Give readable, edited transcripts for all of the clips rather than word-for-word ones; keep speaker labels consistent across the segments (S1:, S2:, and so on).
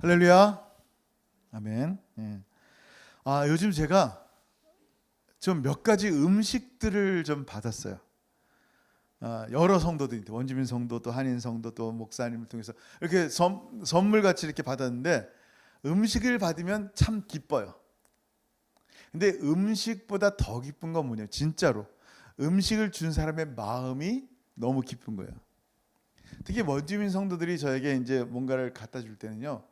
S1: 할렐루야. 아멘. 예. 요즘 제가 좀 몇 가지 음식들을 좀 받았어요. 여러 성도들이, 원주민 성도, 또 한인 성도, 또 목사님을 통해서 이렇게 선물 같이 이렇게 받았는데, 음식을 받으면 참 기뻐요. 근데 음식보다 더 기쁜 건 뭐냐? 진짜로 음식을 준 사람의 마음이 너무 기쁜 거예요. 특히 원주민 성도들이 저에게 이제 뭔가를 갖다 줄 때는요,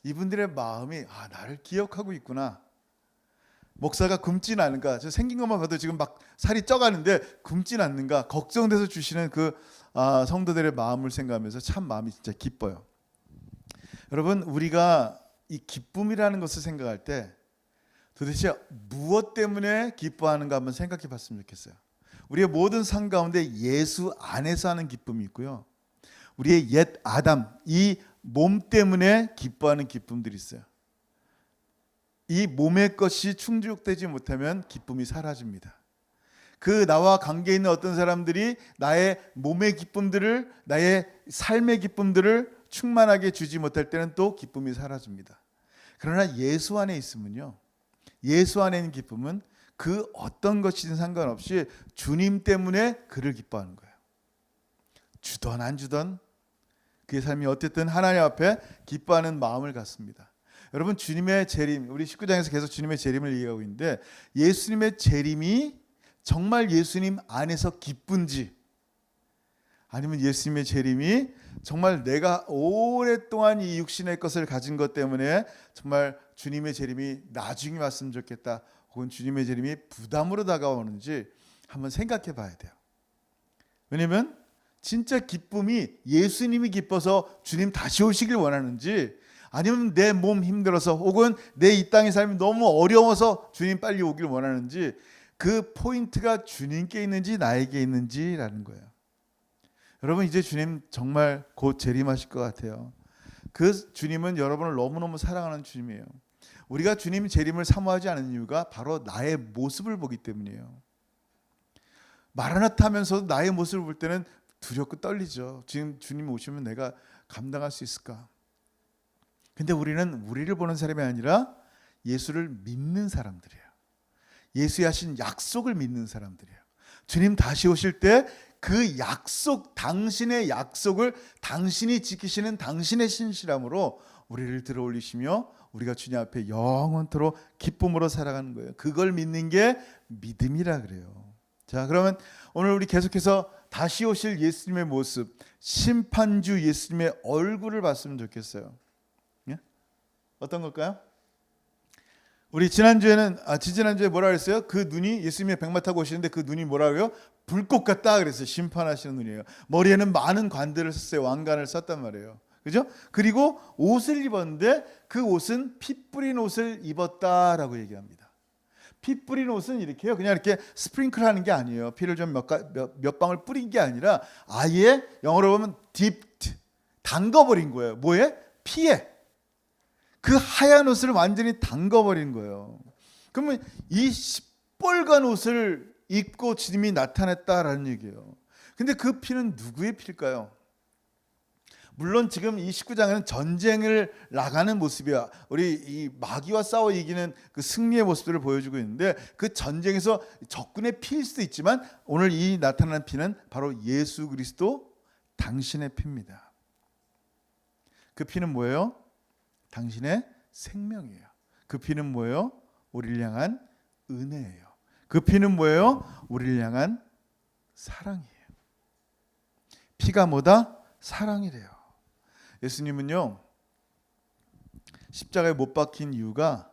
S1: 이분들의 마음이 나를 기억하고 있구나. 목사가 굶진 않은가? 저 생긴 것만 봐도 지금 막 살이 쪄가는데 굶진 않는가? 걱정돼서 주시는 그 성도들의 마음을 생각하면서 참 마음이 진짜 기뻐요. 여러분, 우리가 이 기쁨이라는 것을 생각할 때 도대체 무엇 때문에 기뻐하는가 한번 생각해 봤으면 좋겠어요. 우리의 모든 삶 가운데 예수 안에서 하는 기쁨이 있고요, 우리의 옛 아담, 이 몸 때문에 기뻐하는 기쁨들이 있어요. 이 몸의 것이 충족되지 못하면 기쁨이 사라집니다. 그 나와 관계 있는 어떤 사람들이 나의 몸의 기쁨들을, 나의 삶의 기쁨들을 충만하게 주지 못할 때는 또 기쁨이 사라집니다. 그러나 예수 안에 있으면요, 예수 안에 있는 기쁨은 그 어떤 것이든 상관없이 주님 때문에 그를 기뻐하는 거예요. 주던 안 주던 그의 삶이 어쨌든 하나님 앞에 기뻐하는 마음을 갖습니다. 여러분, 주님의 재림, 우리 19장에서 계속 주님의 재림을 얘기하고 있는데, 예수님의 재림이 정말 예수님 안에서 기쁜지, 아니면 예수님의 재림이 정말 내가 오랫동안 이 육신의 것을 가진 것 때문에 정말 주님의 재림이 나중에 왔으면 좋겠다, 혹은 주님의 재림이 부담으로 다가오는지 한번 생각해 봐야 돼요. 왜냐하면 진짜 기쁨이 예수님이 기뻐서 주님 다시 오시길 원하는지, 아니면 내 몸 힘들어서, 혹은 내 이 땅의 삶이 너무 어려워서 주님 빨리 오길 원하는지, 그 포인트가 주님께 있는지 나에게 있는지라는 거예요. 여러분, 이제 주님 정말 곧 재림하실 것 같아요. 그 주님은 여러분을 너무너무 사랑하는 주님이에요. 우리가 주님 재림을 사모하지 않는 이유가 바로 나의 모습을 보기 때문이에요. 마라나타 하면서도 나의 모습을 볼 때는 두렵고 떨리죠. 지금 주님 오시면 내가 감당할 수 있을까? 근데 우리는 우리를 보는 사람이 아니라 예수를 믿는 사람들이에요. 예수의 하신 약속을 믿는 사람들이에요. 주님 다시 오실 때 그 약속, 당신의 약속을 당신이 지키시는 당신의 신실함으로 우리를 들어올리시며 우리가 주님 앞에 영원토록 기쁨으로 살아가는 거예요. 그걸 믿는 게 믿음이라 그래요. 자, 그러면 오늘 우리 계속해서 다시 오실 예수님의 모습, 심판주 예수님의 얼굴을 봤으면 좋겠어요. 예? 어떤 걸까요? 우리 지지난주에 뭐라 그랬어요? 그 눈이, 예수님의 백마 타고 오시는데 그 눈이 뭐라고요? 불꽃 같다 그랬어요. 심판하시는 눈이에요. 머리에는 많은 관들을 썼어요. 왕관을 썼단 말이에요. 그죠? 그리고 옷을 입었는데 그 옷은 피 뿌린 옷을 입었다라고 얘기합니다. 피 뿌린 옷은 이렇게요, 그냥 이렇게 스프링클 하는 게 아니에요. 피를 좀 몇 방울 뿌린 게 아니라 아예 영어로 보면 dipped, 담궈버린 거예요. 뭐에? 피에. 그 하얀 옷을 완전히 담궈버린 거예요. 그러면 이 시뻘건 옷을 입고 주님이 나타났다라는 얘기예요. 근데 그 피는 누구의 피일까요? 물론 지금 이 19장에는 전쟁을 나가는 모습이야. 우리 이 마귀와 싸워 이기는 그 승리의 모습들을 보여주고 있는데, 그 전쟁에서 적군의 피일 수도 있지만 오늘 이 나타나는 피는 바로 예수 그리스도 당신의 피입니다. 그 피는 뭐예요? 당신의 생명이에요. 그 피는 뭐예요? 우리를 향한 은혜예요. 그 피는 뭐예요? 우리를 향한 사랑이에요. 피가 뭐다? 사랑이래요. 예수님은요, 십자가에 못 박힌 이유가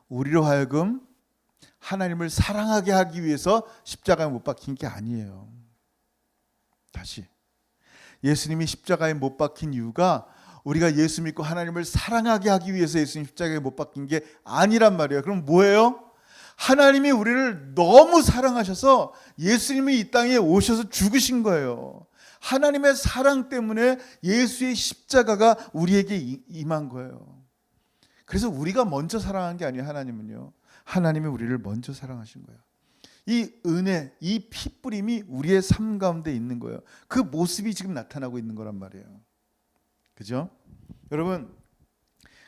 S1: 우리로 하여금 하나님을 사랑하게 하기 위해서 십자가에 못 박힌 게 아니에요. 다시, 예수님이 십자가에 못 박힌 이유가 우리가 예수 믿고 하나님을 사랑하게 하기 위해서 예수님 십자가에 못 박힌 게 아니란 말이에요. 그럼 뭐예요? 하나님이 우리를 너무 사랑하셔서 예수님이 이 땅에 오셔서 죽으신 거예요. 하나님의 사랑 때문에 예수의 십자가가 우리에게 임한 거예요. 그래서 우리가 먼저 사랑한 게 아니에요. 하나님은요, 하나님이 우리를 먼저 사랑하신 거예요. 이 은혜, 이 피뿌림이 우리의 삶 가운데 있는 거예요. 그 모습이 지금 나타나고 있는 거란 말이에요. 그죠? 여러분,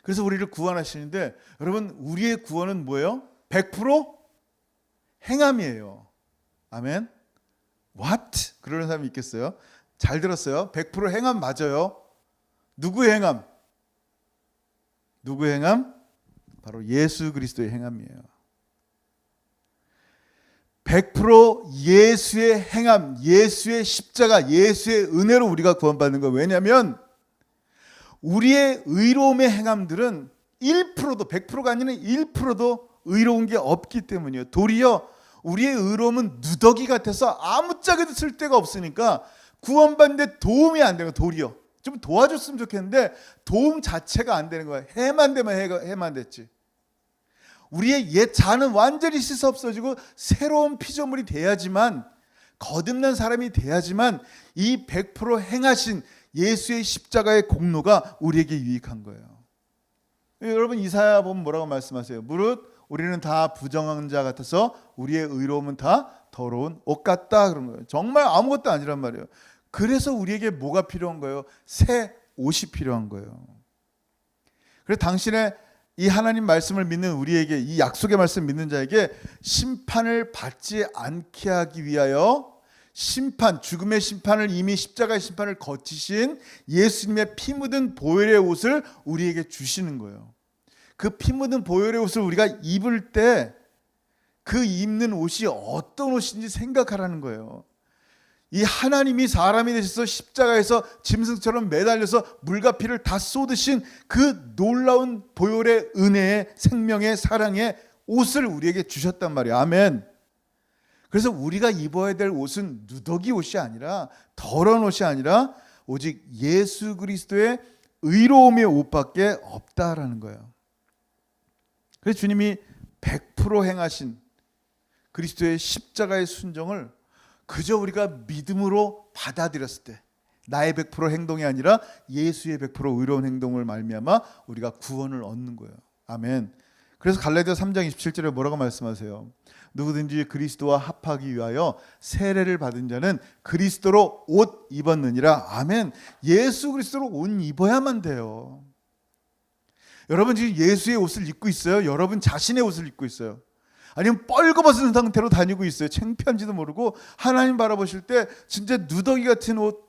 S1: 그래서 우리를 구원하시는데 여러분 우리의 구원은 뭐예요? 100% 행함이에요. 아멘. What? 그러는 사람이 있겠어요? 잘 들었어요. 100% 행함 맞아요. 누구의 행함? 누구의 행함? 바로 예수 그리스도의 행함이에요. 100% 예수의 행함, 예수의 십자가, 예수의 은혜로 우리가 구원받는 거예요. 왜냐하면 우리의 의로움의 행함들은 1%도 100%가 아니라 1%도 의로운 게 없기 때문이에요. 도리어 우리의 의로움은 누더기 같아서 아무짝에도 쓸데가 없으니까 구원받는데 도움이 안 되는 거예요. 도리어 좀 도와줬으면 좋겠는데 도움 자체가 안 되는 거예요. 해만 되면 해만 됐지. 우리의 옛 자는 완전히 씻어 없어지고 새로운 피조물이 돼야지만, 거듭난 사람이 돼야지만 이 100% 행하신 예수의 십자가의 공로가 우리에게 유익한 거예요. 여러분 이사야 보면 뭐라고 말씀하세요? 무릇 우리는 다 부정한 자 같아서 우리의 의로움은 다 더러운 옷 같다 그런 거예요. 정말 아무것도 아니란 말이에요. 그래서 우리에게 뭐가 필요한 거예요? 새 옷이 필요한 거예요. 그래서 당신의 이 하나님 말씀을 믿는 우리에게, 이 약속의 말씀 믿는 자에게 심판을 받지 않게 하기 위하여 심판, 죽음의 심판을 이미 십자가의 심판을 거치신 예수님의 피 묻은 보혈의 옷을 우리에게 주시는 거예요. 그 피 묻은 보혈의 옷을 우리가 입을 때 그 입는 옷이 어떤 옷인지 생각하라는 거예요. 이 하나님이 사람이 되셔서 십자가에서 짐승처럼 매달려서 물과 피를 다 쏟으신 그 놀라운 보혈의 은혜의 생명의 사랑의 옷을 우리에게 주셨단 말이에요. 아멘. 그래서 우리가 입어야 될 옷은 누더기 옷이 아니라, 더러운 옷이 아니라 오직 예수 그리스도의 의로움의 옷밖에 없다라는 거예요. 그래서 주님이 100% 행하신 그리스도의 십자가의 순종을 그저 우리가 믿음으로 받아들였을 때, 나의 100% 행동이 아니라 예수의 100% 의로운 행동을 말미암아 우리가 구원을 얻는 거예요. 아멘. 그래서 갈라디아 3장 27절에 뭐라고 말씀하세요? 누구든지 그리스도와 합하기 위하여 세례를 받은 자는 그리스도로 옷 입었느니라. 아멘. 예수 그리스도로 옷 입어야만 돼요. 여러분 지금 예수의 옷을 입고 있어요? 여러분 자신의 옷을 입고 있어요? 아니면 뻘거벗은 상태로 다니고 있어요? 창피한지도 모르고 하나님 바라보실 때 진짜 누더기 같은 옷,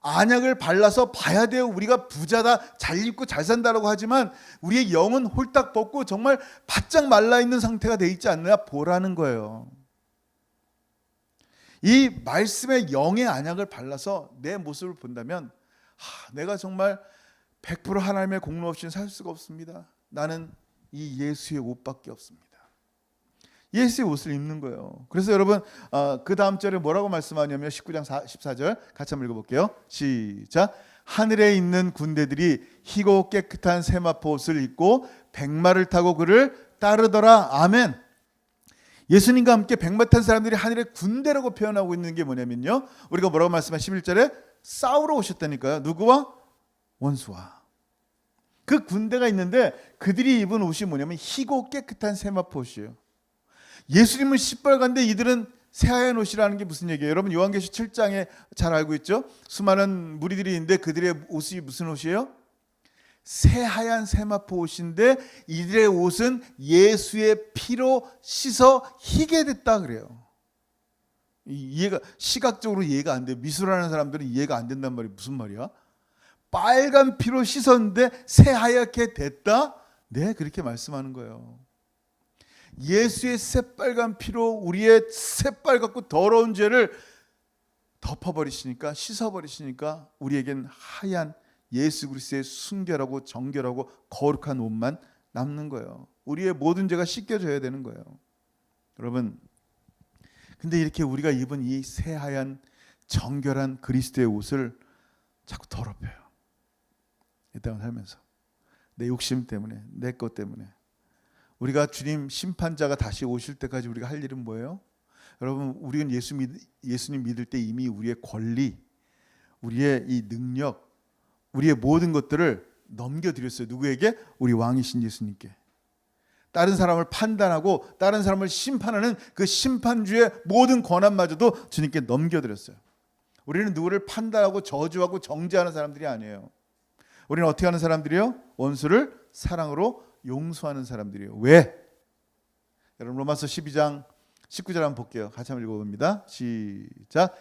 S1: 안약을 발라서 봐야 돼요. 우리가 부자다, 잘 입고 잘 산다라고 하지만 우리의 영은 홀딱 벗고 정말 바짝 말라있는 상태가 돼 있지 않느냐 보라는 거예요. 이 말씀의 영의 안약을 발라서 내 모습을 본다면 내가 정말 100% 하나님의 공로 없이는 살 수가 없습니다. 나는 이 예수의 옷밖에 없습니다. 예수의 옷을 입는 거예요. 그래서 여러분 그 다음 절에 뭐라고 말씀하냐면 19장 14절 같이 한번 읽어볼게요. 시작. 하늘에 있는 군대들이 희고 깨끗한 세마포 옷을 입고 백마를 타고 그를 따르더라. 아멘. 예수님과 함께 백마 탄 사람들이 하늘의 군대라고 표현하고 있는 게 뭐냐면요, 우리가 뭐라고 말씀한 11절에 싸우러 오셨다니까요. 누구와? 원수와. 그 군대가 있는데 그들이 입은 옷이 뭐냐면 희고 깨끗한 세마포 옷이에요. 예수님은 시뻘건데 이들은 새하얀 옷이라는 게 무슨 얘기예요? 여러분 요한계시 7장에 잘 알고 있죠? 수많은 무리들이 있는데 그들의 옷이 무슨 옷이에요? 새하얀 세마포 옷인데 이들의 옷은 예수의 피로 씻어 희게 됐다 그래요. 이해가, 시각적으로 이해가 안 돼요. 미술하는 사람들은 이해가 안 된단 말이에요. 무슨 말이야? 빨간 피로 씻었는데 새하얗게 됐다? 네, 그렇게 말씀하는 거예요. 예수의 새빨간 피로 우리의 새빨갛고 더러운 죄를 덮어버리시니까, 씻어버리시니까 우리에겐 하얀 예수 그리스도의 순결하고 정결하고 거룩한 옷만 남는 거예요. 우리의 모든 죄가 씻겨져야 되는 거예요. 여러분, 근데 이렇게 우리가 입은 이 새하얀 정결한 그리스도의 옷을 자꾸 더럽혀요. 이 땅을 살면서 내 욕심 때문에, 내 것 때문에. 우리가 주님 심판자가 다시 오실 때까지 우리가 할 일은 뭐예요? 여러분, 우리는 예수님 믿을 때 이미 우리의 권리, 우리의 이 능력, 우리의 모든 것들을 넘겨드렸어요. 누구에게? 우리 왕이신 예수님께. 다른 사람을 판단하고 다른 사람을 심판하는 그 심판주의 모든 권한마저도 주님께 넘겨드렸어요. 우리는 누구를 판단하고 저주하고 정죄하는 사람들이 아니에요. 우리는 어떻게 하는 사람들이요? 원수를 사랑으로 용서하는 사람들이에요. 왜? 여러분 로마서 12장 19절 한번 볼게요. 같이 한번 읽어봅니다. 시작.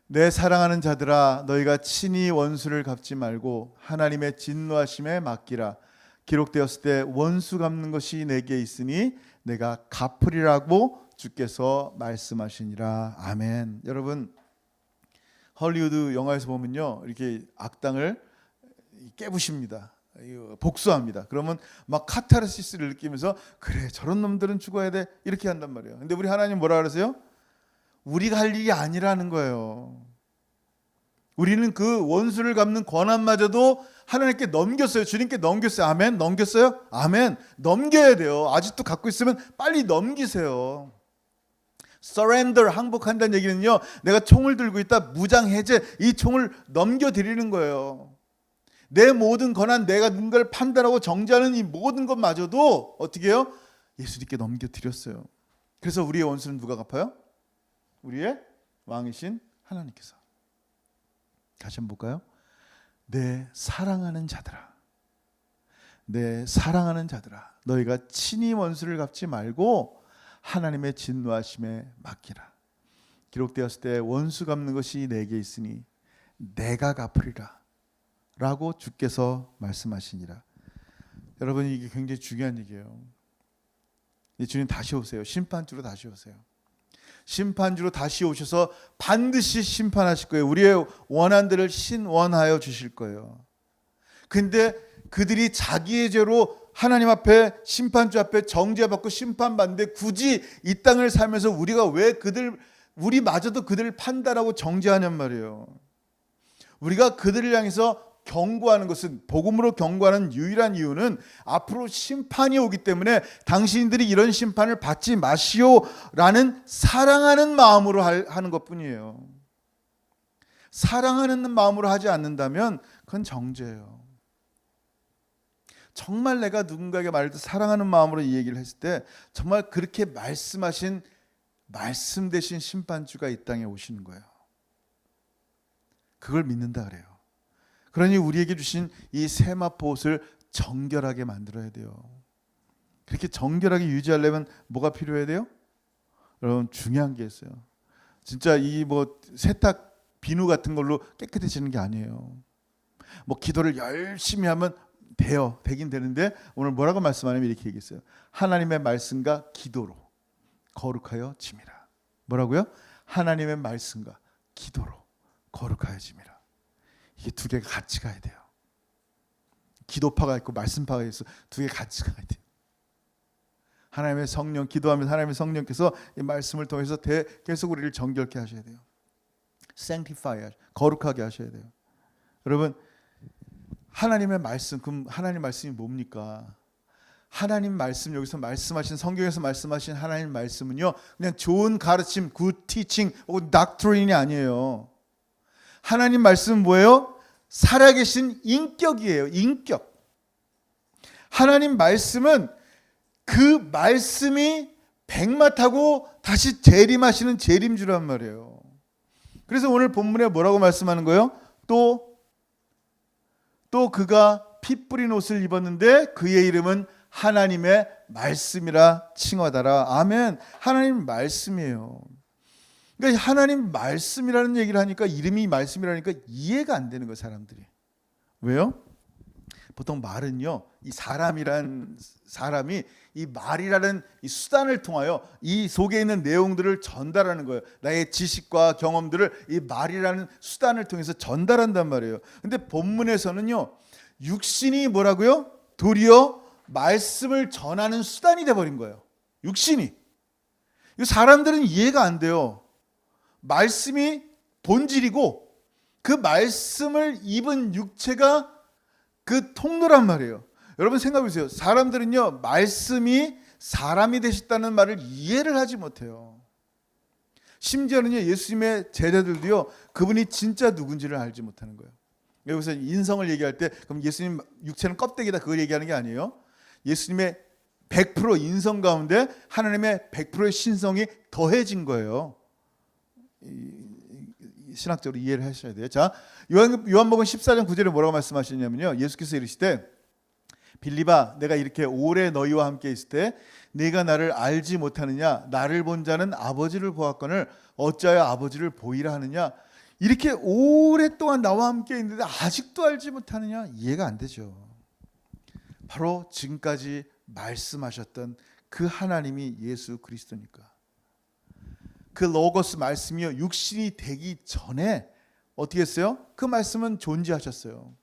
S1: 내 사랑하는 자들아 너희가 친히 원수를 갚지 말고 하나님의 진노하심에 맡기라. 기록되었을 때 원수 갚는 것이 내게 있으니 내가 갚으리라고 주께서 말씀하시니라. 아멘. 여러분 헐리우드 영화에서 보면요 이렇게 악당을 깨부십니다. 복수합니다. 그러면 막 카타르시스를 느끼면서 그래 저런 놈들은 죽어야 돼 이렇게 한단 말이에요. 근데 우리 하나님 뭐라 그러세요? 우리가 할 일이 아니라는 거예요. 우리는 그 원수를 갚는 권한마저도 하나님께 넘겼어요. 주님께 넘겼어요. 아멘. 넘겼어요? 아멘. 넘겨야 돼요. 아직도 갖고 있으면 빨리 넘기세요. surrender, 항복한다는 얘기는요 내가 총을 들고 있다 무장 해제, 이 총을 넘겨드리는 거예요. 내 모든 권한, 내가 누군가를 판단하고 정죄하는 이 모든 것마저도 어떻게 해요? 예수님께 넘겨드렸어요. 그래서 우리의 원수는 누가 갚아요? 우리의 왕이신 하나님께서. 다시 한번 볼까요? 내 사랑하는 자들아, 내 사랑하는 자들아 너희가 친히 원수를 갚지 말고 하나님의 진노하심에 맡기라. 기록되었을 때 원수 갚는 것이 내게 있으니 내가 갚으리라 라고 주께서 말씀하시니라. 여러분 이게 굉장히 중요한 얘기예요. 주님 다시 오세요. 심판주로 다시 오세요. 심판주로 다시 오셔서 반드시 심판하실 거예요. 우리의 원한들을 신원하여 주실 거예요. 근데 그들이 자기의 죄로 하나님 앞에 심판주 앞에 정죄받고 심판받는데 굳이 이 땅을 살면서 우리가 왜 우리마저도 그들을 판단하고 정죄하냔 말이에요. 우리가 그들을 향해서 경고하는 것은, 복음으로 경고하는 유일한 이유는 앞으로 심판이 오기 때문에 당신들이 이런 심판을 받지 마시오라는 사랑하는 마음으로 하는 것뿐이에요. 사랑하는 마음으로 하지 않는다면 그건 정죄예요. 정말 내가 누군가에게 말할 때 사랑하는 마음으로 이 얘기를 했을 때 정말 그렇게 말씀하신 말씀 대신 심판주가 이 땅에 오시는 거예요. 그걸 믿는다 그래요. 그러니 우리에게 주신 이 세마포 옷을 정결하게 만들어야 돼요. 그렇게 정결하게 유지하려면 뭐가 필요해야 돼요? 여러분 중요한 게 있어요. 진짜 이 세탁 비누 같은 걸로 깨끗해지는 게 아니에요. 기도를 열심히 하면 되긴 되는데 오늘 뭐라고 말씀하냐면 이렇게 얘기했어요. 하나님의 말씀과 기도로 거룩하여 짐이라. 뭐라고요? 하나님의 말씀과 기도로 거룩하여 짐이라. 이게 두 개가 같이 가야 돼요. 기도파가 있고 말씀파가 있어. 두 개 같이 가야 돼요. 하나님의 성령, 기도하면서 하나님의 성령께서 이 말씀을 통해서 계속 우리를 정결케 하셔야 돼요. sanctify, 거룩하게 하셔야 돼요. 여러분 하나님의 말씀, 그럼 하나님 말씀이 뭡니까? 하나님 말씀, 여기서 말씀하신, 성경에서 말씀하신 하나님 말씀은요 그냥 좋은 가르침, good teaching 혹은 doctrine이 아니에요. 하나님 말씀은 뭐예요? 살아계신 인격이에요. 인격. 하나님 말씀은 그 말씀이 백마 타고 다시 재림하시는 재림주란 말이에요. 그래서 오늘 본문에 뭐라고 말씀하는 거예요? 또 그가 피 뿌린 옷을 입었는데 그의 이름은 하나님의 말씀이라 칭하더라. 아멘. 하나님 말씀이에요. 그러니까 하나님 말씀이라는 얘기를 하니까, 이름이 말씀이라니까 이해가 안 되는 거예요, 사람들이. 왜요? 보통 말은요, 이 사람이 이 말이라는 이 수단을 통하여 이 속에 있는 내용들을 전달하는 거예요. 나의 지식과 경험들을 이 말이라는 수단을 통해서 전달한단 말이에요. 근데 본문에서는요, 육신이 뭐라고요? 도리어 말씀을 전하는 수단이 돼버린 거예요. 육신이. 이 사람들은 이해가 안 돼요. 말씀이 본질이고 그 말씀을 입은 육체가 그 통로란 말이에요. 여러분 생각해 보세요. 사람들은요, 말씀이 사람이 되셨다는 말을 이해를 하지 못해요. 심지어는요, 예수님의 제자들도요, 그분이 진짜 누군지를 알지 못하는 거예요. 여기서 인성을 얘기할 때 그럼 예수님 육체는 껍데기다, 그걸 얘기하는 게 아니에요. 예수님의 100% 인성 가운데 하나님의 100%의 신성이 더해진 거예요. 신학적으로 이해를 하셔야 돼요. 자, 요한복음 14장 9절에 뭐라고 말씀하시냐면요, 예수께서 이르시되 빌립아, 내가 이렇게 오래 너희와 함께 있을 때 네가 나를 알지 못하느냐? 나를 본 자는 아버지를 보았거늘 어찌하여 아버지를 보이라 하느냐? 이렇게 오랫동안 나와 함께 있는데 아직도 알지 못하느냐? 이해가 안 되죠. 바로 지금까지 말씀하셨던 그 하나님이 예수 그리스도니까. 그 로고스 말씀이요, 육신이 되기 전에 어떻게 했어요? 그 말씀은 존재하셨어요.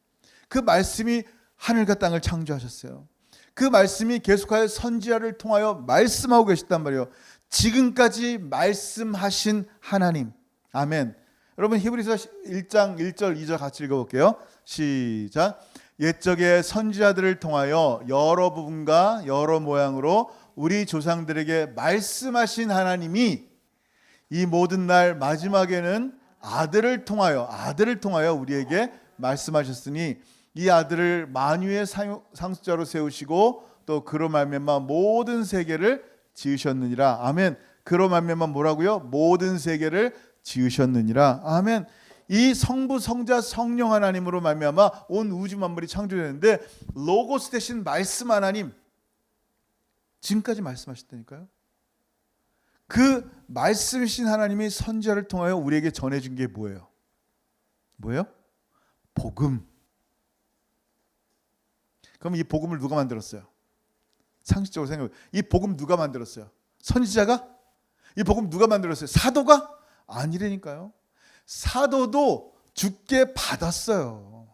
S1: 그 말씀이 하늘과 땅을 창조하셨어요. 그 말씀이 계속하여 선지자를 통하여 말씀하고 계셨단 말이에요. 지금까지 말씀하신 하나님. 아멘. 여러분 히브리서 1장 1절 2절 같이 읽어볼게요. 시작. 옛적의 선지자들을 통하여 여러 부분과 여러 모양으로 우리 조상들에게 말씀하신 하나님이 이 모든 날 마지막에는 아들을 통하여 우리에게 말씀하셨으니 이 아들을 만유의 상속자로 세우시고 또 그로 말미암아 모든 세계를 지으셨느니라. 아멘. 그로 말미암아 뭐라고요? 모든 세계를 지으셨느니라. 아멘. 이 성부, 성자, 성령 하나님으로 말미암아 온 우주 만물이 창조되는데 로고스 대신 말씀 하나님, 지금까지 말씀하셨다니까요. 그 말씀이신 하나님이 선지자를 통하여 우리에게 전해준 게 뭐예요? 뭐예요? 복음. 그럼 이 복음을 누가 만들었어요? 상식적으로 생각해요. 이 복음 누가 만들었어요? 선지자가? 이 복음 누가 만들었어요? 사도가? 아니라니까요. 사도도 주께 받았어요.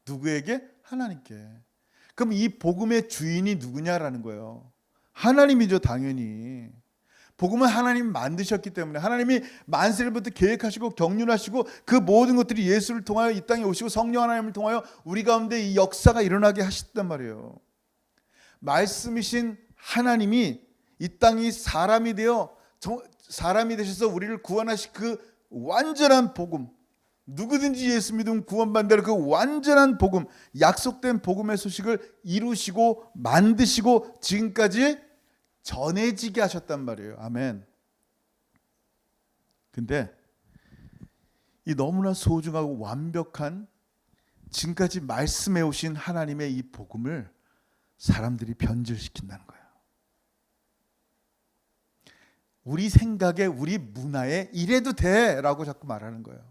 S1: 누구에게? 하나님께. 그럼 이 복음의 주인이 누구냐라는 거예요. 하나님이죠, 당연히. 복음은 하나님이 만드셨기 때문에 하나님이 만세일부터 계획하시고 경륜하시고 그 모든 것들이 예수를 통하여 이 땅에 오시고 성령 하나님을 통하여 우리 가운데 이 역사가 일어나게 하셨단 말이에요. 말씀이신 하나님이 이 땅이 사람이 되셔서 우리를 구원하신 그 완전한 복음, 누구든지 예수 믿으면 구원받는 그 완전한 복음, 약속된 복음의 소식을 이루시고 만드시고 지금까지 전해지게 하셨단 말이에요. 아멘. 근데 이 너무나 소중하고 완벽한 지금까지 말씀해 오신 하나님의 이 복음을 사람들이 변질시킨다는 거예요. 우리 생각에, 우리 문화에 이래도 돼라고 자꾸 말하는 거예요.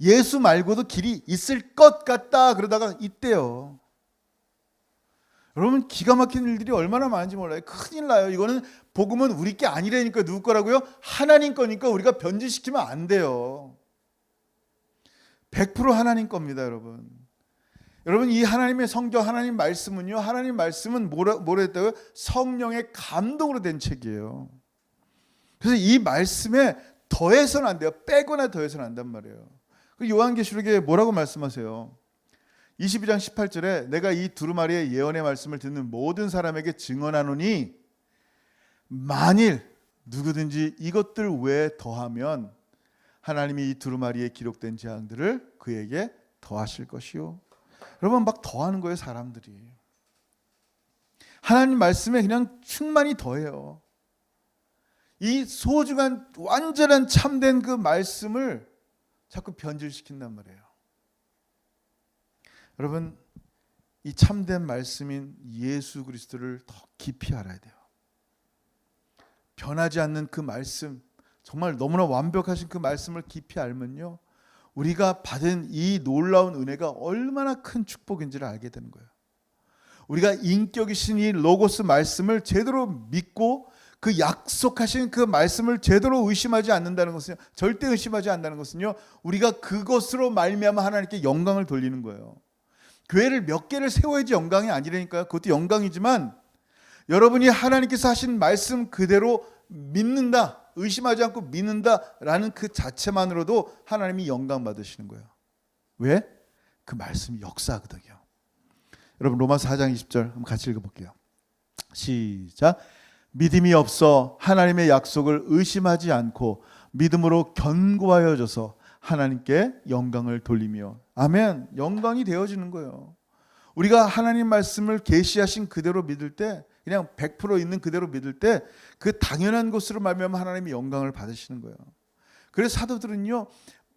S1: 예수 말고도 길이 있을 것 같다 그러다가 있대요. 여러분, 기가 막힌 일들이 얼마나 많은지 몰라요. 큰일 나요. 이거는 복음은 우리 게 아니라니까. 누구 거라고요? 하나님 거니까 우리가 변질시키면 안 돼요. 100% 하나님 겁니다, 여러분. 여러분, 이 하나님의 성경, 하나님 말씀은요, 하나님 말씀은 뭐라 했다고요? 성령의 감동으로 된 책이에요. 그래서 이 말씀에 더해서는 안 돼요. 빼거나 더해서는 안 된단 말이에요. 요한계시록에 뭐라고 말씀하세요? 22장 18절에 내가 이 두루마리의 예언의 말씀을 듣는 모든 사람에게 증언하노니 만일 누구든지 이것들 외에 더하면 하나님이 이 두루마리에 기록된 재앙들을 그에게 더하실 것이요. 여러분, 막 더하는 거예요, 사람들이. 하나님 말씀에 그냥 충만히 더해요. 이 소중한 완전한 참된 그 말씀을 자꾸 변질시킨단 말이에요. 여러분, 이 참된 말씀인 예수 그리스도를 더 깊이 알아야 돼요. 변하지 않는 그 말씀, 정말 너무나 완벽하신 그 말씀을 깊이 알면요, 우리가 받은 이 놀라운 은혜가 얼마나 큰 축복인지를 알게 되는 거예요. 우리가 인격이신 이 로고스 말씀을 제대로 믿고 그 약속하신 그 말씀을 제대로 의심하지 않는다는 것은, 절대 의심하지 않는다는 것은요, 우리가 그것으로 말미암아 하나님께 영광을 돌리는 거예요. 교회를 몇 개를 세워야지 영광이 아니라니까요. 그것도 영광이지만 여러분이 하나님께서 하신 말씀 그대로 믿는다, 의심하지 않고 믿는다라는 그 자체만으로도 하나님이 영광 받으시는 거예요. 왜? 그 말씀이 역사하거든요. 여러분, 로마서 4장 20절 한번 같이 읽어볼게요. 시작. 믿음이 없어 하나님의 약속을 의심하지 않고 믿음으로 견고하여져서 하나님께 영광을 돌리며. 아멘. 영광이 되어지는 거예요. 우리가 하나님 말씀을 계시하신 그대로 믿을 때, 그냥 100% 있는 그대로 믿을 때 그 당연한 것으로 말미암아 하나님이 영광을 받으시는 거예요. 그래서 사도들은요,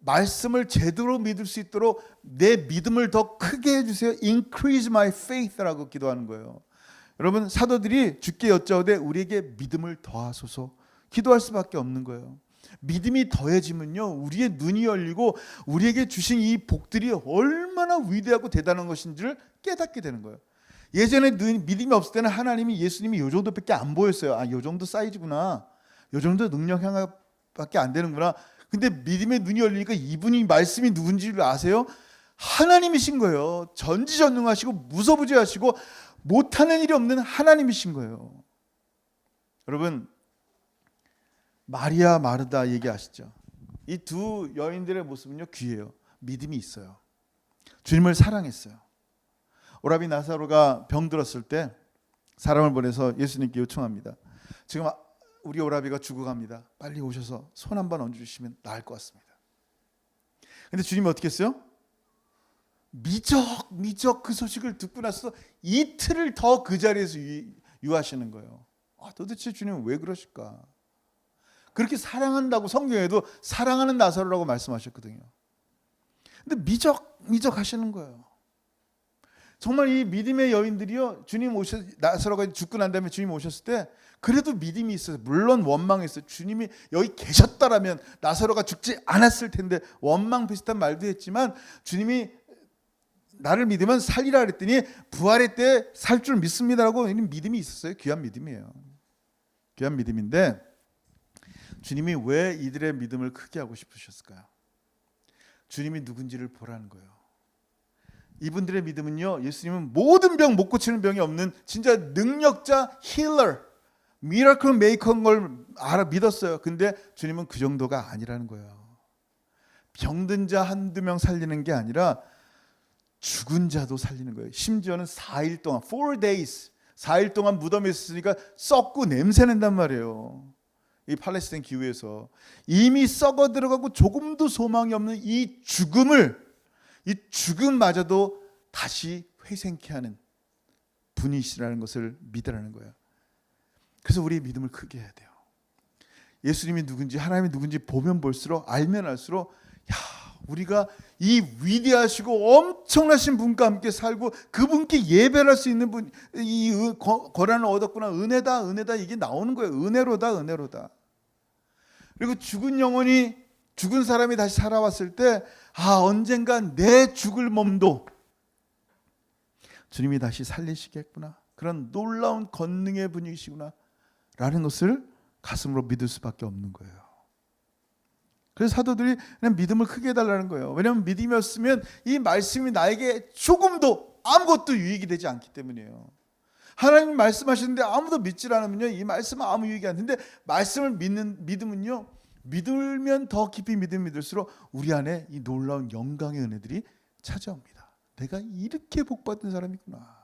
S1: 말씀을 제대로 믿을 수 있도록 내 믿음을 더 크게 해주세요. Increase my faith라고 기도하는 거예요. 여러분, 사도들이 주께 여짜오되 우리에게 믿음을 더하소서 기도할 수밖에 없는 거예요. 믿음이 더해지면요, 우리의 눈이 열리고 우리에게 주신 이 복들이 얼마나 위대하고 대단한 것인지를 깨닫게 되는 거예요. 예전에 믿음이 없을 때는 하나님이, 예수님이 이 정도밖에 안 보였어요. 아, 이 정도 사이즈구나, 이 정도 능력 향하밖에 안 되는구나. 근데 믿음의 눈이 열리니까 이분이 말씀이 누군지를 아세요? 하나님이신 거예요. 전지전능하시고 무소부지하시고 못하는 일이 없는 하나님이신 거예요. 여러분, 마리아 마르다 얘기하시죠. 이 두 여인들의 모습은요, 귀해요. 믿음이 있어요. 주님을 사랑했어요. 오라비 나사로가 병들었을 때 사람을 보내서 예수님께 요청합니다. 지금 우리 오라비가 죽어갑니다. 빨리 오셔서 손 한번 얹어주시면 나을 것 같습니다. 근데 주님이 어떻게 했어요? 미적 그 소식을 듣고 나서 이틀을 더 그 자리에서 유하시는 거예요. 도대체 주님은 왜 그러실까? 그렇게 사랑한다고 성경에도 사랑하는 나사로라고 말씀하셨거든요. 근데 미적 하시는 거예요. 정말 이 믿음의 여인들이요, 주님 나사로가 죽고 난 다음에 주님 오셨을 때 그래도 믿음이 있어요. 물론 원망했어요. 주님이 여기 계셨다라면 나사로가 죽지 않았을 텐데, 원망 비슷한 말도 했지만 주님이 나를 믿으면 살리라 그랬더니 부활의 때 살 줄 믿습니다라고 믿음이 있었어요. 귀한 믿음이에요. 귀한 믿음인데 주님이 왜 이들의 믿음을 크게 하고 싶으셨을까요? 주님이 누군지를 보라는 거예요. 이분들의 믿음은요, 예수님은 모든 병, 못 고치는 병이 없는 진짜 능력자, 힐러, 미라클 메이커인 걸 믿었어요. 근데 주님은 그 정도가 아니라는 거예요. 병든 자 한두 명 살리는 게 아니라 죽은 자도 살리는 거예요. 심지어는 4일 동안, 4 days, 4일 동안 무덤에 있으니까 썩고 냄새 낸단 말이에요. 이 팔레스타인 기후에서 이미 썩어 들어가고 조금도 소망이 없는 이 죽음마저도 다시 회생케 하는 분이시라는 것을 믿으라는 거예요. 그래서 우리의 믿음을 크게 해야 돼요. 예수님이 누군지, 하나님이 누군지 보면 볼수록, 알면 알수록, 우리가 이 위대하시고 엄청나신 분과 함께 살고 그분께 예배를 할 수 있는 분, 이 고난을 얻었구나, 은혜다 이게 나오는 거예요. 은혜로다. 그리고 죽은 사람이 다시 살아왔을 때, 언젠가 내 죽을 몸도 주님이 다시 살리시겠구나, 그런 놀라운 권능의 분이시구나 라는 것을 가슴으로 믿을 수밖에 없는 거예요. 그래서 사도들이 그냥 믿음을 크게 해달라는 거예요. 왜냐하면 믿음이 없으면 이 말씀이 나에게 조금도 아무것도 유익이 되지 않기 때문이에요. 하나님 말씀하시는데 아무도 믿질 않으면요, 이 말씀은 아무 유익이 안 되는데, 말씀을 믿는 믿음은요, 믿으면 더 깊이 믿을수록 우리 안에 이 놀라운 영광의 은혜들이 찾아옵니다. 내가 이렇게 복받은 사람이구나.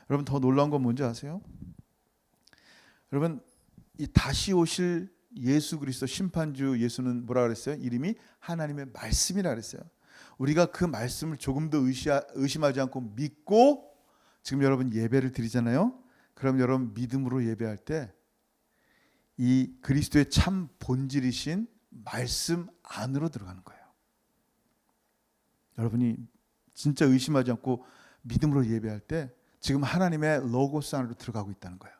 S1: 여러분, 더 놀라운 건 뭔지 아세요? 여러분, 이 다시 오실 예수 그리스도 심판주 예수는 뭐라 그랬어요? 이름이 하나님의 말씀이라 그랬어요. 우리가 그 말씀을 조금도 의심하지 않고 믿고 지금 여러분 예배를 드리잖아요. 그럼 여러분 믿음으로 예배할 때 이 그리스도의 참 본질이신 말씀 안으로 들어가는 거예요. 여러분이 진짜 의심하지 않고 믿음으로 예배할 때 지금 하나님의 로고스 안으로 들어가고 있다는 거예요.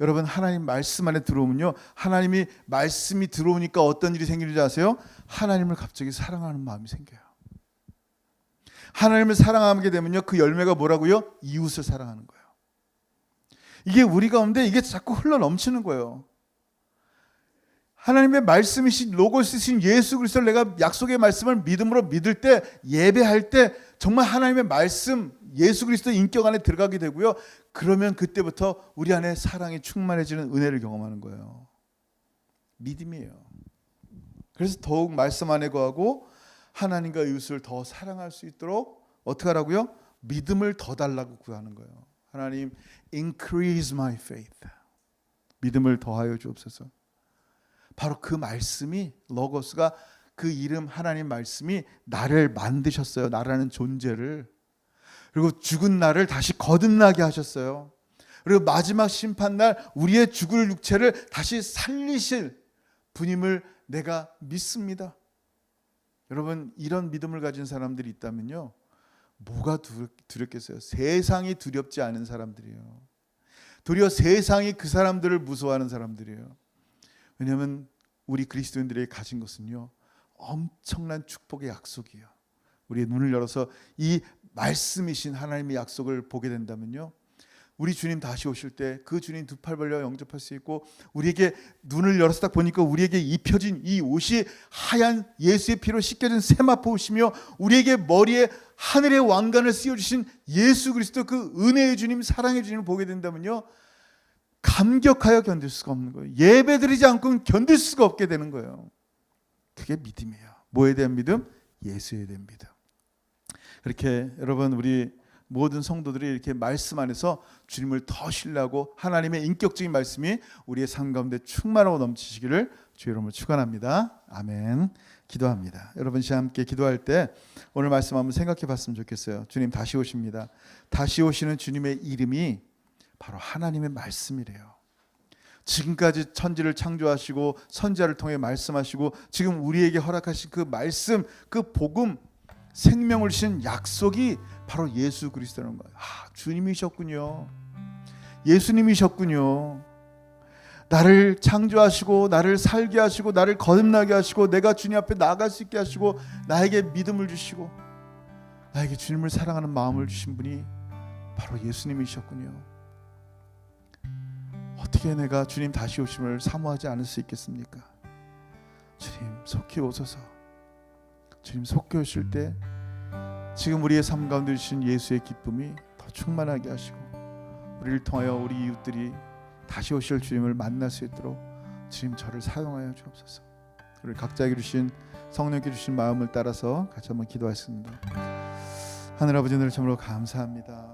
S1: 여러분, 하나님 말씀 안에 들어오면요, 하나님이 말씀이 들어오니까 어떤 일이 생기는지 아세요? 하나님을 갑자기 사랑하는 마음이 생겨요. 하나님을 사랑하게 되면요, 그 열매가 뭐라고요? 이웃을 사랑하는 거예요. 이게 우리 가운데 이게 자꾸 흘러 넘치는 거예요. 하나님의 말씀이신 로고스신 예수 그리스도를 내가 약속의 말씀을 믿음으로 믿을 때, 예배할 때 정말 하나님의 말씀, 예수 그리스도의 인격 안에 들어가게 되고요, 그러면 그때부터 우리 안에 사랑이 충만해지는 은혜를 경험하는 거예요. 믿음이에요. 그래서 더욱 말씀 안에 거하고 하나님과 이웃을 더 사랑할 수 있도록 어떻게 하라고요? 믿음을 더 달라고 구하는 거예요. 하나님, increase my faith. 믿음을 더하여 주옵소서. 바로 그 말씀이, 로고스가, 그 이름 하나님 말씀이 나를 만드셨어요. 나라는 존재를. 그리고 죽은 나를 다시 거듭나게 하셨어요. 그리고 마지막 심판날 우리의 죽을 육체를 다시 살리실 분임을 내가 믿습니다. 여러분, 이런 믿음을 가진 사람들이 있다면요, 뭐가 두렵겠어요? 세상이 두렵지 않은 사람들이에요. 도리어 세상이 그 사람들을 무서워하는 사람들이에요. 왜냐하면 우리 그리스도인들이 가진 것은요, 엄청난 축복의 약속이에요. 우리의 눈을 열어서 이 말씀이신 하나님의 약속을 보게 된다면요, 우리 주님 다시 오실 때 그 주님 두 팔 벌려 영접할 수 있고, 우리에게 눈을 열어서 딱 보니까 우리에게 입혀진 이 옷이 하얀 예수의 피로 씻겨진 세마포 옷이며, 우리에게 머리에 하늘의 왕관을 씌워주신 예수 그리스도, 그 은혜의 주님, 사랑의 주님을 보게 된다면요, 감격하여 견딜 수가 없는 거예요. 예배드리지 않고는 견딜 수가 없게 되는 거예요. 그게 믿음이에요. 뭐에 대한 믿음? 예수에 대한 믿음. 그렇게 여러분, 우리 모든 성도들이 이렇게 말씀 안에서 주님을 더 신뢰하고 하나님의 인격적인 말씀이 우리의 삶 가운데 충만하고 넘치시기를 주의 이름으로 축원합니다. 아멘. 기도합니다. 여러분, 시간 함께 기도할 때 오늘 말씀 한번 생각해 봤으면 좋겠어요. 주님 다시 오십니다. 다시 오시는 주님의 이름이 바로 하나님의 말씀이래요. 지금까지 천지를 창조하시고 선지자를 통해 말씀하시고 지금 우리에게 허락하신 그 말씀, 그 복음, 생명을 주신 약속이 바로 예수 그리스도라는 거예요. 주님이셨군요. 예수님이셨군요. 나를 창조하시고 나를 살게 하시고 나를 거듭나게 하시고 내가 주님 앞에 나아갈 수 있게 하시고 나에게 믿음을 주시고 나에게 주님을 사랑하는 마음을 주신 분이 바로 예수님이셨군요. 어떻게 내가 주님 다시 오심을 사모하지 않을 수 있겠습니까? 주님 속히 오소서. 주님 속히 오실 때 지금 우리의 삶 가운데 주신 예수의 기쁨이 더 충만하게 하시고 우리를 통하여 우리 이웃들이 다시 오실 주님을 만날 수 있도록 주님 저를 사용하여 주옵소서. 우리 각자에게 주신 성령께 주신 마음을 따라서 같이 한번 기도하겠습니다. 하늘 아버지, 늘 참으로 감사합니다.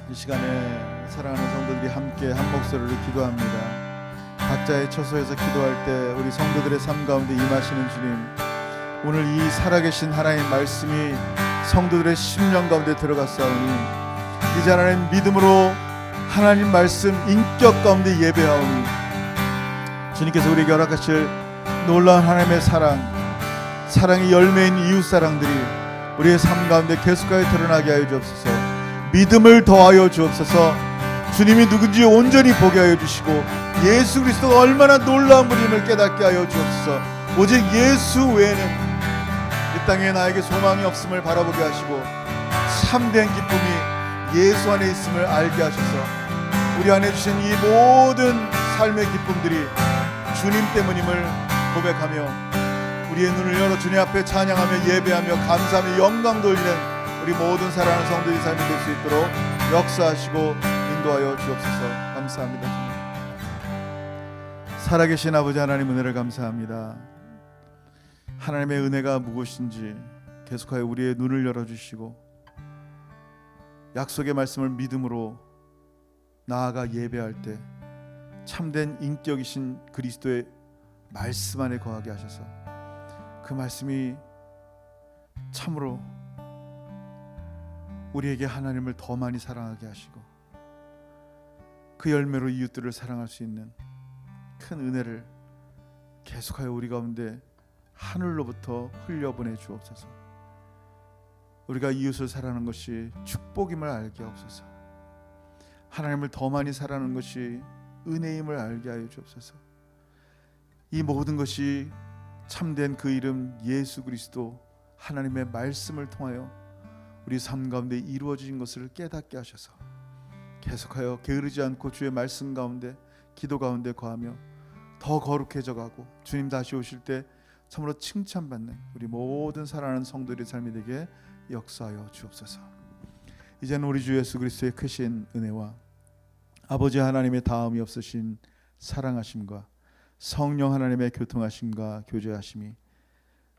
S1: 이 시간에 사랑하는 성도들이 함께 한 목소리로 기도합니다. 각자의 처소에서 기도할 때 우리 성도들의 삶 가운데 임하시는 주님, 오늘 이 살아계신 하나님의 말씀이 성도들의 심령 가운데 들어갔사오니 이제 하나님 믿음으로 하나님 말씀 인격 가운데 예배하오니 주님께서 우리에게 허락하실 놀라운 하나님의 사랑의 열매인 이웃사랑들이 우리의 삶 가운데 계속하여 드러나게 하여 주옵소서. 믿음을 더하여 주옵소서. 주님이 누군지 온전히 보게 하여 주시고 예수 그리스도가 얼마나 놀라운 분임을 깨닫게 하여 주옵소서. 오직 예수 외에는 이 땅에 나에게 소망이 없음을 바라보게 하시고 참된 기쁨이 예수 안에 있음을 알게 하셔서 우리 안에 주신 이 모든 삶의 기쁨들이 주님 때문임을 고백하며 우리의 눈을 열어 주님 앞에 찬양하며 예배하며 감사하며 영광 돌리는 우리 모든 사랑하는 성도의 삶이 될 수 있도록 역사하시고 인도하여 주옵소서. 감사합니다. 주님. 살아계신 아버지 하나님, 은혜를 감사합니다. 하나님의 은혜가 무엇인지 계속하여 우리의 눈을 열어주시고 약속의 말씀을 믿음으로 나아가 예배할 때 참된 인격이신 그리스도의 말씀 안에 거하게 하셔서 그 말씀이 참으로 우리에게 하나님을 더 많이 사랑하게 하시고 그 열매로 이웃들을 사랑할 수 있는 큰 은혜를 계속하여 우리 가운데 하늘로부터 흘려보내 주옵소서. 우리가 이웃을 사랑하는 것이 축복임을 알게 하옵소서. 하나님을 더 많이 사랑하는 것이 은혜임을 알게 하여 주옵소서. 이 모든 것이 참된 그 이름 예수 그리스도 하나님의 말씀을 통하여 우리 삶 가운데 이루어진 것을 깨닫게 하셔서 계속하여 게으르지 않고 주의 말씀 가운데 기도 가운데 거하며 더 거룩해져 가고 주님 다시 오실 때 참으로 칭찬받는 우리 모든 사랑하는 성도들의 삶이 되게 역사하여 주옵소서. 이제는 우리 주 예수 그리스도의 크신 은혜와 아버지 하나님의 다음이 없으신 사랑하심과 성령 하나님의 교통하심과 교제하심이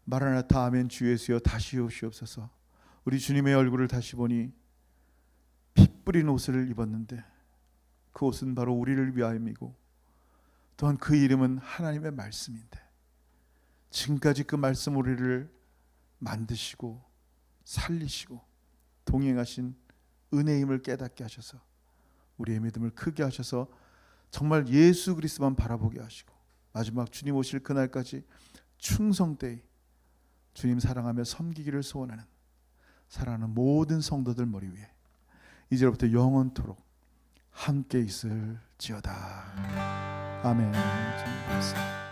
S1: 마라나타 아멘 주 예수여 다시 오시옵소서. 우리 주님의 얼굴을 다시 보니 피 뿌린 옷을 입었는데 그 옷은 바로 우리를 위하여이고 또한 그 이름은 하나님의 말씀인데 지금까지 그 말씀 우리를 만드시고 살리시고 동행하신 은혜임을 깨닫게 하셔서 우리의 믿음을 크게 하셔서 정말 예수 그리스도만 바라보게 하시고 마지막 주님 오실 그날까지 충성되이 주님 사랑하며 섬기기를 소원하는 사랑하는 모든 성도들 머리 위에 이제부터 영원토록 함께 있을지어다. 아멘. 주님 감사합니다.